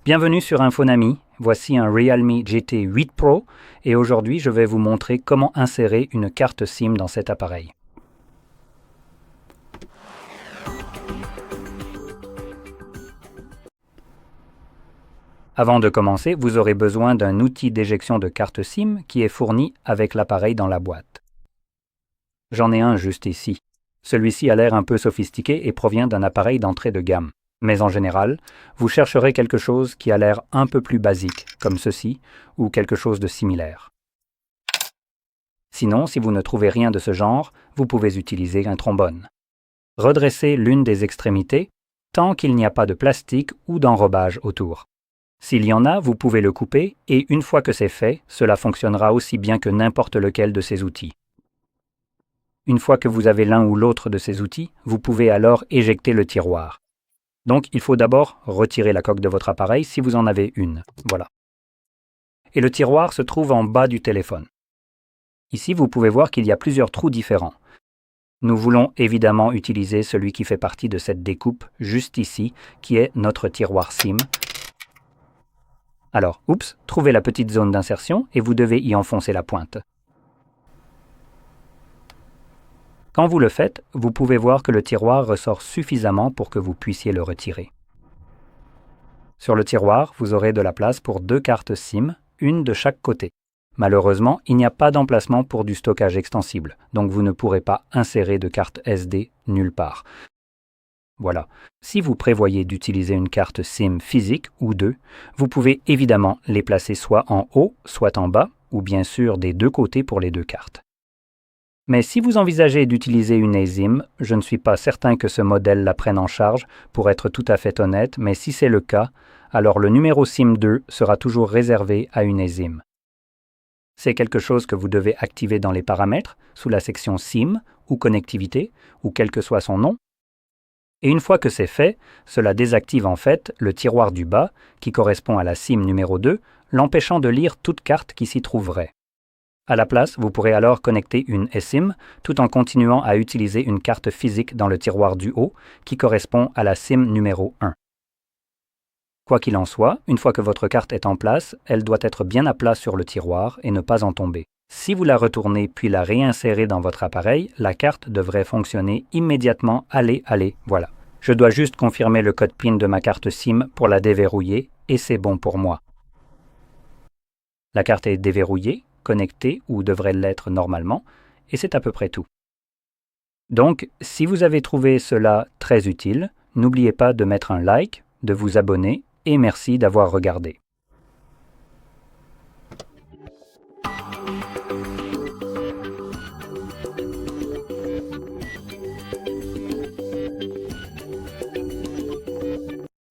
Bienvenue sur Infonami, voici un Realme GT 8 Pro et aujourd'hui je vais vous montrer comment insérer une carte SIM dans cet appareil. Avant de commencer, vous aurez besoin d'un outil d'éjection de carte SIM qui est fourni avec l'appareil dans la boîte. J'en ai un juste ici. Celui-ci a l'air un peu sophistiqué et provient d'un appareil d'entrée de gamme. Mais en général, vous chercherez quelque chose qui a l'air un peu plus basique, comme ceci, ou quelque chose de similaire. Sinon, si vous ne trouvez rien de ce genre, vous pouvez utiliser un trombone. Redressez l'une des extrémités, tant qu'il n'y a pas de plastique ou d'enrobage autour. S'il y en a, vous pouvez le couper, et une fois que c'est fait, cela fonctionnera aussi bien que n'importe lequel de ces outils. Une fois que vous avez l'un ou l'autre de ces outils, vous pouvez alors éjecter le tiroir. Donc, il faut d'abord retirer la coque de votre appareil si vous en avez une. Voilà. Et le tiroir se trouve en bas du téléphone. Ici, vous pouvez voir qu'il y a plusieurs trous différents. Nous voulons évidemment utiliser celui qui fait partie de cette découpe, juste ici, qui est notre tiroir SIM. Alors, trouvez la petite zone d'insertion et vous devez y enfoncer la pointe. Quand vous le faites, vous pouvez voir que le tiroir ressort suffisamment pour que vous puissiez le retirer. Sur le tiroir, vous aurez de la place pour 2 cartes SIM, une de chaque côté. Malheureusement, il n'y a pas d'emplacement pour du stockage extensible, donc vous ne pourrez pas insérer de carte SD nulle part. Voilà. Si vous prévoyez d'utiliser une carte SIM physique ou deux, vous pouvez évidemment les placer soit en haut, soit en bas, ou bien sûr des deux côtés pour les 2 cartes. Mais si vous envisagez d'utiliser une eSIM, je ne suis pas certain que ce modèle la prenne en charge, pour être tout à fait honnête, mais si c'est le cas, alors le numéro SIM 2 sera toujours réservé à une eSIM. C'est quelque chose que vous devez activer dans les paramètres, sous la section SIM ou connectivité, ou quel que soit son nom. Et une fois que c'est fait, cela désactive en fait le tiroir du bas, qui correspond à la SIM numéro 2, l'empêchant de lire toute carte qui s'y trouverait. À la place, vous pourrez alors connecter une eSIM tout en continuant à utiliser une carte physique dans le tiroir du haut qui correspond à la SIM numéro 1. Quoi qu'il en soit, une fois que votre carte est en place, elle doit être bien à plat sur le tiroir et ne pas en tomber. Si vous la retournez puis la réinsérez dans votre appareil, la carte devrait fonctionner immédiatement. Allez, voilà. Je dois juste confirmer le code PIN de ma carte SIM pour la déverrouiller et c'est bon pour moi. La carte est déverrouillée, connectée ou devrait l'être normalement, et c'est à peu près tout. Donc, si vous avez trouvé cela très utile, n'oubliez pas de mettre un like, de vous abonner et merci d'avoir regardé.